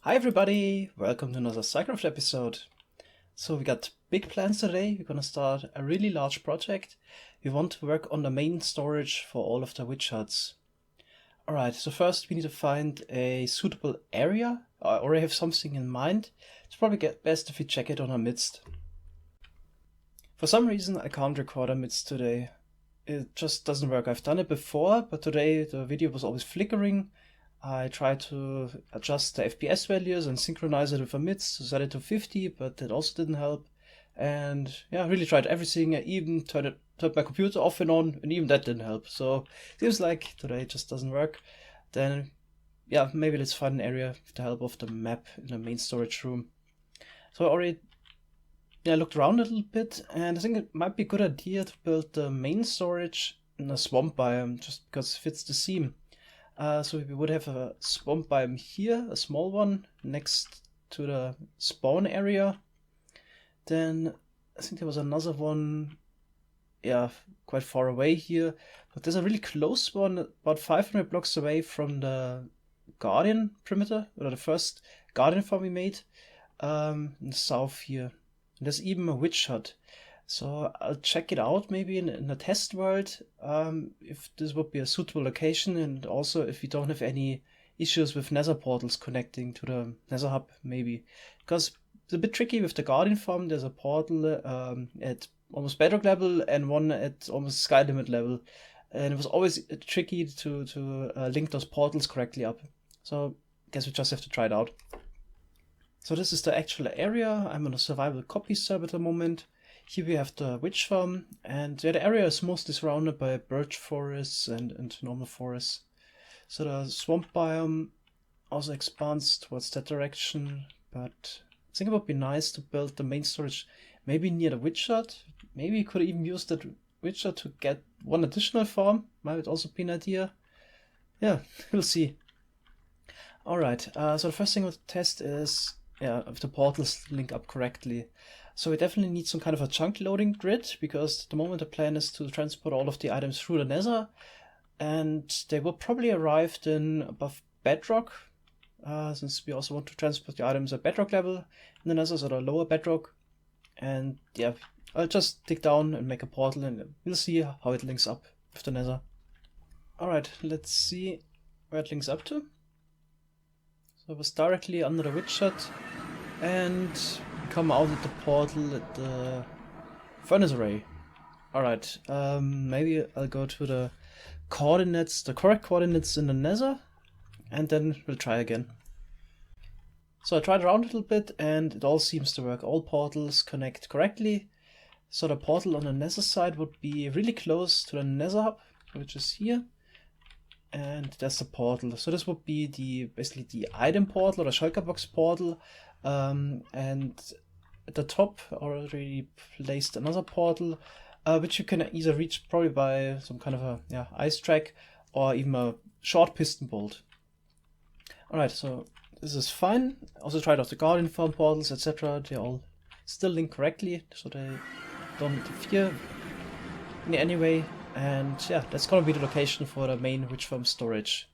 Hi everybody, welcome to another SciCraft episode. So we got big plans today. We're gonna start a really large project. We want to work on the main storage for all of the witch huts. Alright, so first we need to find a suitable area. I already have something in mind. It's probably best if we check it on our midst. For some reason I can't record a midst today. It just doesn't work. I've done it before, but today the video was always flickering. I tried to adjust the FPS values and synchronize it with a midst to set it to 50, but that also didn't help. And yeah, I really tried everything. I even turned my computer off and on, and even that didn't help. So it seems like today it just doesn't work. Then yeah, maybe let's find an area with the help of the map in the main storage room. So I already looked around a little bit, and I think it might be a good idea to build the main storage in a swamp biome, just because it fits the theme. So we would have a swamp biome here, a small one, next to the spawn area. Then I think there was another one, quite far away here. But there's a really close one, about 500 blocks away from the Guardian perimeter, or the first Guardian farm we made, in the south here. And there's even a witch hut. So I'll check it out maybe in a test world, if this would be a suitable location, and also if we don't have any issues with nether portals connecting to the nether hub maybe. Because it's a bit tricky with the Guardian farm. There's a portal at almost bedrock level and one at almost sky limit level. And it was always tricky to link those portals correctly up. So I guess we just have to try it out. So this is the actual area. I'm on a survival copy server at the moment. Here we have the witch farm, and the area is mostly surrounded by birch forests and normal forests. So the swamp biome also expands towards that direction, but I think it would be nice to build the main storage maybe near the witch hut. Maybe we could even use that witch hut to get one additional farm. Might also be an idea. Yeah, we'll see. Alright, so the first thing we'll test is if the portals link up correctly. So we definitely need some kind of a chunk loading grid, because at the moment the plan is to transport all of the items through the nether, and they will probably arrive then above bedrock, since we also want to transport the items at bedrock level in the nether, so the lower bedrock. And yeah, I'll just dig down and make a portal, and we'll see how it links up with the nether. Alright, let's see where it links up to. So it was directly under the witch hut, and come out at the portal at the furnace array. Alright, maybe I'll go to the coordinates, the correct coordinates in the nether, and then we'll try again. So I tried around a little bit, and it all seems to work. All portals connect correctly. So the portal on the nether side would be really close to the nether hub, which is here. And that's the portal. So this would be basically the item portal, or the shulker box portal. And at the top I already placed another portal, which you can either reach probably by some kind of a ice track, or even a short piston bolt. Alright, so this is fine. Also tried out the Guardian farm portals, etc. They all still link correctly, so they don't interfere in any way. And yeah, that's gonna be the location for the main witch farm storage.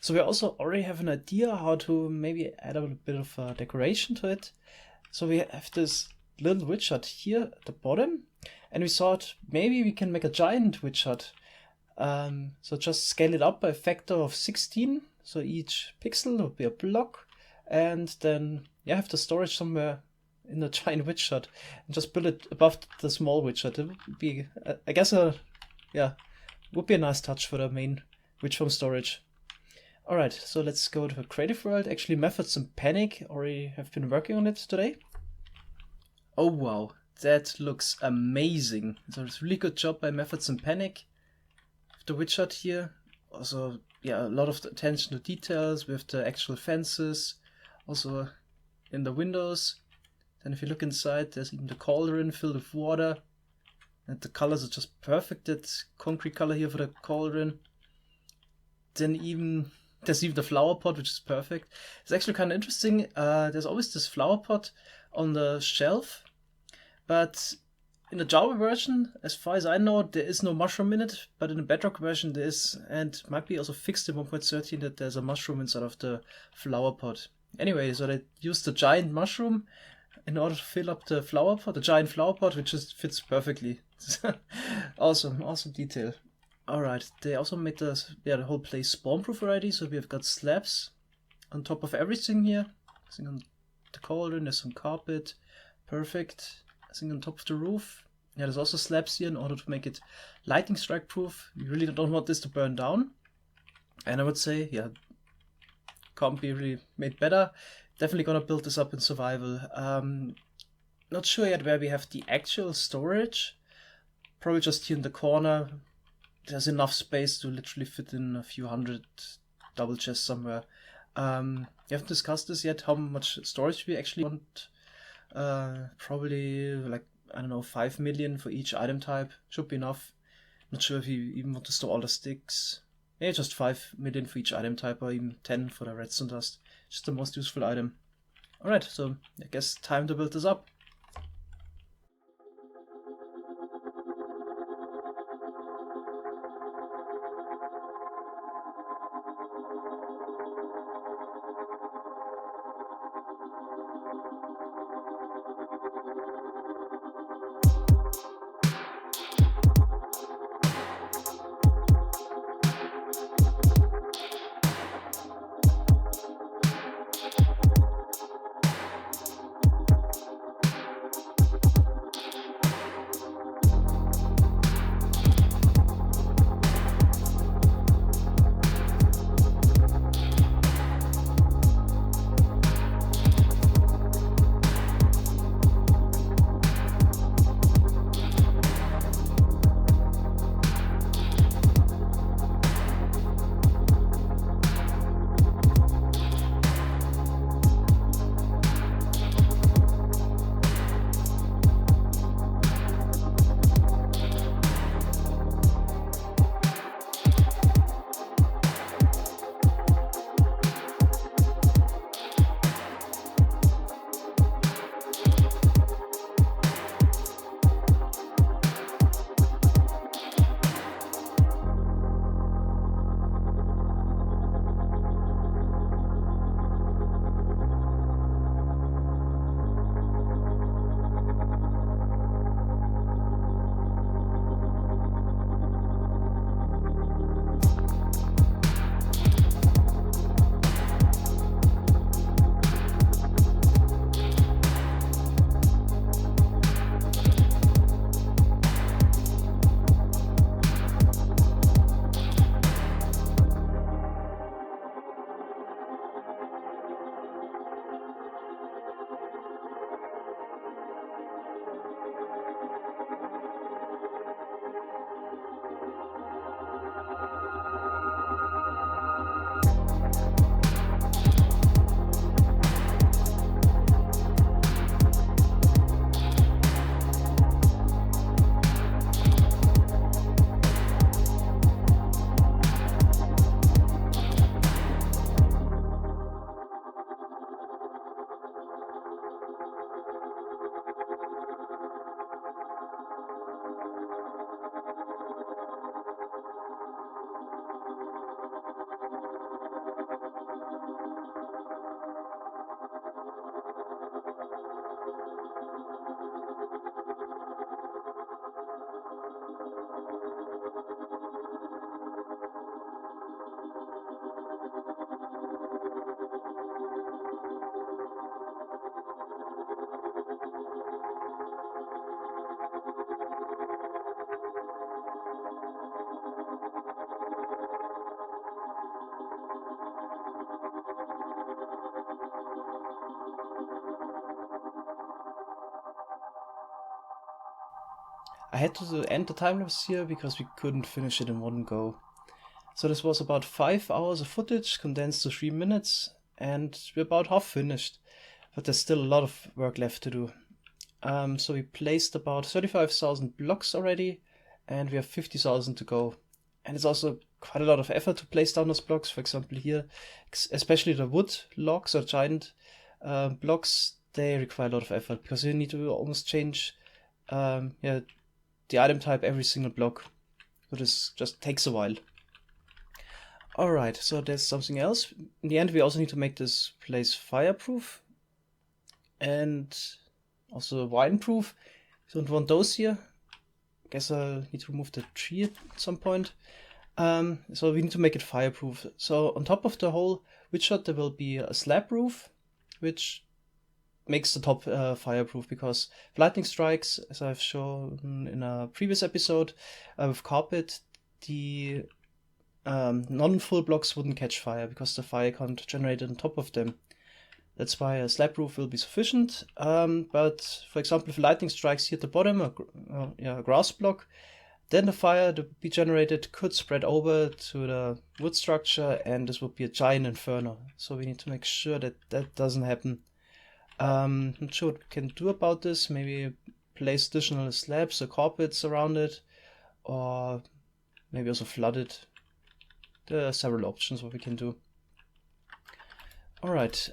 So we also already have an idea how to maybe add a little bit of decoration to it. So we have this little witch hut here at the bottom, and we thought maybe we can make a giant witch hut. So just scale it up by a factor of 16. So each pixel would be a block, and then you have the storage somewhere in the giant witch hut, and just build it above the small witch hut. It would be, I guess, would be a nice touch for the main witch farm storage. Alright, so let's go to a creative world. Actually, Methods and Panic already have been working on it today. Oh wow, that looks amazing. So it's a really good job by Methods and Panic with the witch hut here. Also, a lot of attention to details with the actual fences, also in the windows. Then if you look inside, there's even the cauldron filled with water. And the colors are just perfect. That concrete color here for the cauldron. Then there's even the flower pot, which is perfect. It's actually kind of interesting. There's always this flower pot on the shelf, but in the Java version, as far as I know, there is no mushroom in it, but in the Bedrock version there is, and might be also fixed in 1.13 that there's a mushroom inside of the flower pot. Anyway, so they used the giant mushroom in order to fill up the flower pot, the giant flower pot, which just fits perfectly. Awesome, awesome detail. Alright, they also made the whole place spawn-proof already, so we have got slabs on top of everything here. I think on the cauldron there's some carpet, perfect. I think on top of the roof, yeah, there's also slabs here in order to make it lightning strike proof. You really don't want this to burn down. And I would say, yeah, can't be really made better. Definitely gonna build this up in survival. Not sure yet where we have the actual storage. Probably just here in the corner. There's enough space to literally fit in a few hundred double chests somewhere. We haven't discussed this yet, how much storage we actually want. Probably like, I don't know, 5 million for each item type. Should be enough. Not sure if you even want to store all the sticks. Yeah, just 5 million for each item type, or even 10 for the redstone dust. Just the most useful item. Alright, so I guess time to build this up. I had to end the time lapse here because we couldn't finish it in one go. So this was about 5 hours of footage condensed to 3 minutes, and we're about half finished, but there's still a lot of work left to do. So we placed about 35,000 blocks already, and we have 50,000 to go. And it's also quite a lot of effort to place down those blocks. For example here, especially the wood logs or giant blocks, they require a lot of effort because you need to almost change the item type every single block. So this just takes a while. Alright, so there's something else. In the end, we also need to make this place fireproof and also wineproof. We don't want those here. I guess I'll need to remove the tree at some point. So we need to make it fireproof. So on top of the whole witch hut, there will be a slab roof, which makes the top fireproof, because if lightning strikes, as I've shown in a previous episode with carpet, the non-full blocks wouldn't catch fire because the fire can't generate on top of them. That's why a slab roof will be sufficient. But for example, if lightning strikes here at the bottom, a grass block, then the fire to be generated could spread over to the wood structure, and this would be a giant inferno. So we need to make sure that that doesn't happen. Not sure what we can do about this. Maybe place additional slabs or carpets around it, or maybe also flood it. There are several options what we can do. Alright,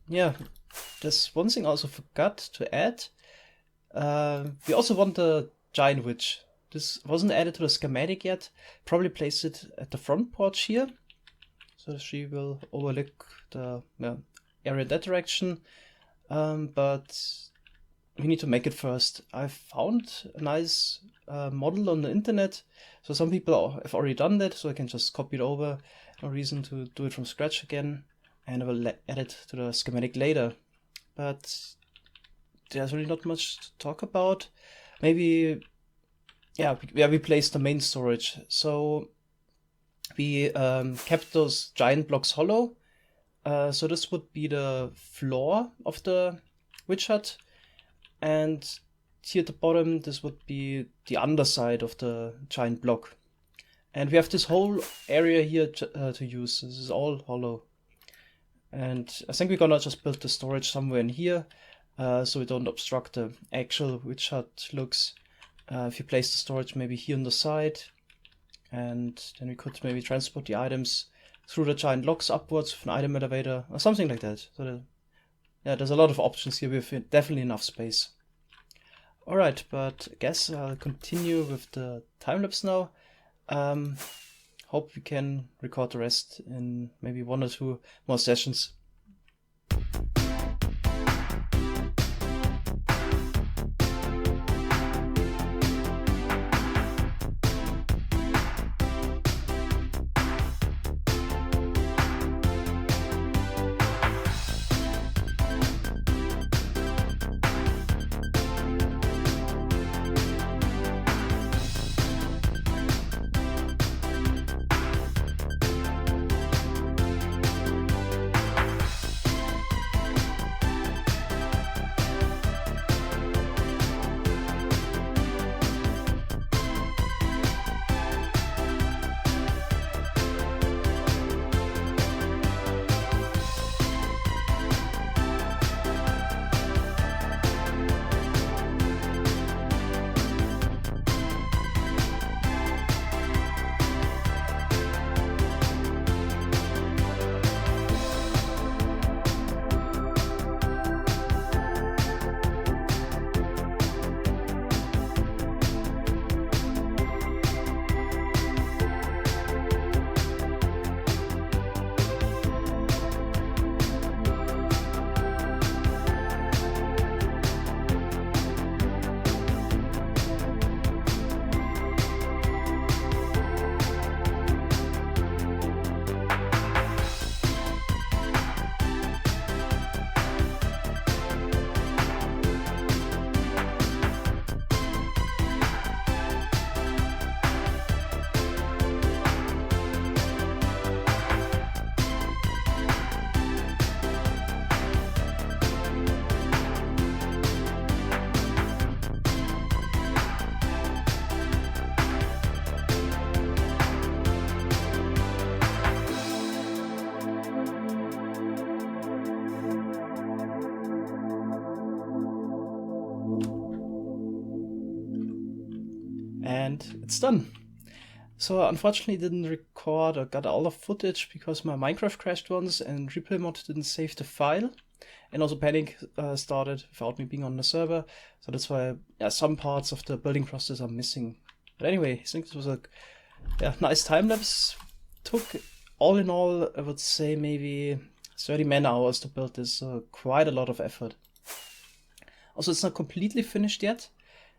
yeah, there's one thing I also forgot to add. We also want the giant witch. This wasn't added to the schematic yet. Probably place it at the front porch here, so she will overlook the area in that direction. But we need to make it first. I found a nice model on the internet, so some people have already done that, so I can just copy it over. No reason to do it from scratch again, and I will add it to the schematic later. But there's really not much to talk about. Maybe, we placed the main storage. So we kept those giant blocks hollow. So this would be the floor of the witch hut, and here at the bottom this would be the underside of the giant block. And we have this whole area here to use. This is all hollow. And I think we're gonna just build the storage somewhere in here, so we don't obstruct the actual witch hut looks. If you place the storage maybe here on the side, and then we could maybe transport the items through the giant locks upwards with an item elevator or something like that. So there's a lot of options here. We have definitely enough space. Alright, but I guess I'll continue with the time-lapse now. Hope we can record the rest in maybe 1 or 2 more sessions. And it's done. So unfortunately didn't record or got all the footage because my Minecraft crashed once and RePlayMod didn't save the file. And also panic started without me being on the server. So that's why some parts of the building process are missing. But anyway, I think this was a nice time lapse. took, all in all, I would say maybe 30 man-hours to build this, so quite a lot of effort. Also, it's not completely finished yet.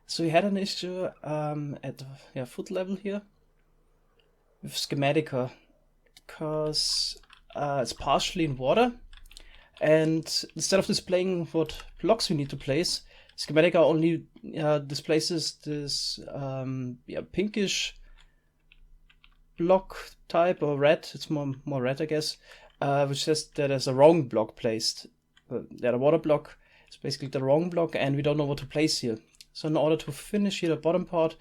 So we had an issue at foot level here with Schematica, because it's partially in water, and instead of displaying what blocks we need to place, Schematica only displays this pinkish block type, or red. It's more red, I guess, which says that there's a wrong block placed. The water block is basically the wrong block, and we don't know what to place here. So in order to finish here the bottom part,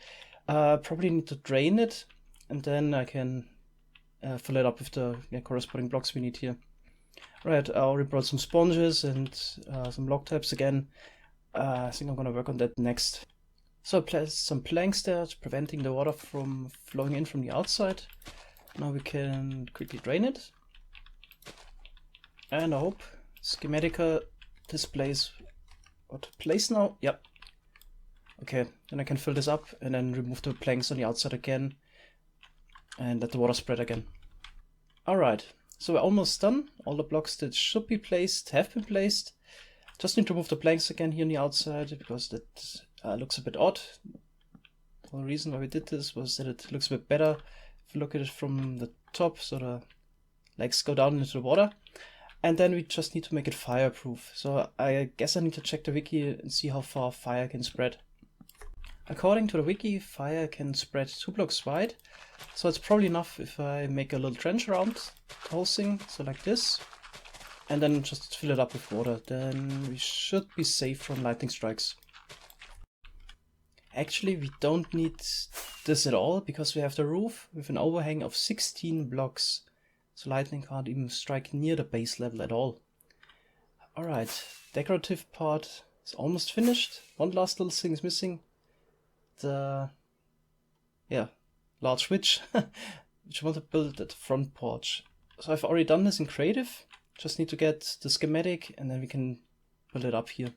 probably need to drain it, and then I can fill it up with the corresponding blocks we need here. Right, I already brought some sponges and some block tabs again. I think I'm gonna work on that next. So I placed some planks there, preventing the water from flowing in from the outside. Now we can quickly drain it. And I hope Schematica displays what to place now. Yep. Okay, then I can fill this up and then remove the planks on the outside again and let the water spread again. Alright, so we're almost done. All the blocks that should be placed have been placed. Just need to remove the planks again here on the outside because that looks a bit odd. The whole reason why we did this was that it looks a bit better if you look at it from the top, so the legs go down into the water. And then we just need to make it fireproof. So I guess I need to check the wiki and see how far fire can spread. According to the wiki, fire can spread 2 blocks wide. So it's probably enough if I make a little trench around the whole thing, so like this. And then just fill it up with water. Then we should be safe from lightning strikes. Actually, we don't need this at all, because we have the roof with an overhang of 16 blocks. So lightning can't even strike near the base level at all. Alright, decorative part is almost finished. One last little thing is missing. The large switch, which I want to build at the front porch. So I've already done this in creative. Just need to get the schematic and then we can build it up here.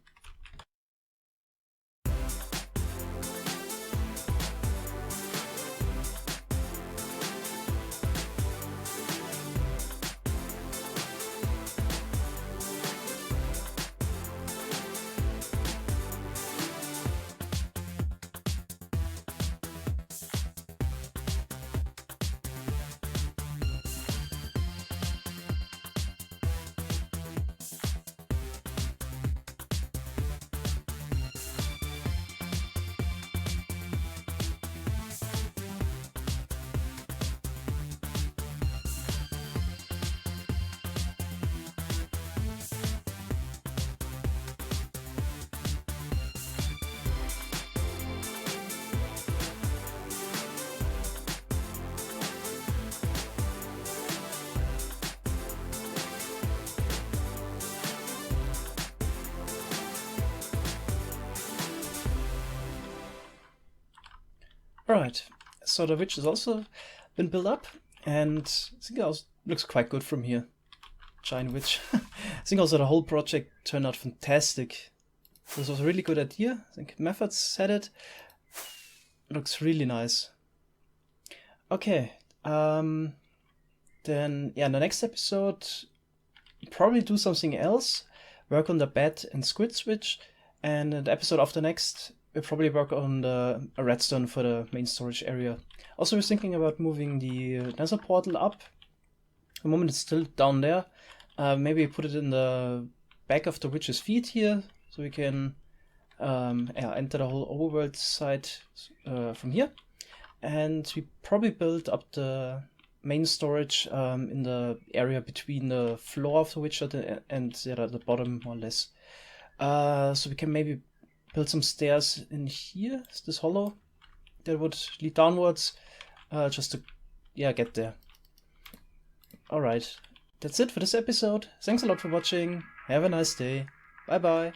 Alright, so the witch has also been built up, and I think it looks quite good from here. Giant witch. I think also the whole project turned out fantastic. This was a really good idea. I think Methods said it. Looks really nice. Okay, then in the next episode, probably do something else. Work on the bat and squid switch, and in the episode after next, we'll probably work on a redstone for the main storage area. Also, we're thinking about moving the nether portal up. At the moment it's still down there. Maybe put it in the back of the witch's feet here, so we can enter the whole overworld side from here. And we probably build up the main storage in the area between the floor of the witch and the bottom, more or less. So we can maybe build some stairs in here, this hollow that would lead downwards, just to get there. Alright, that's it for this episode. Thanks a lot for watching. Have a nice day. Bye bye.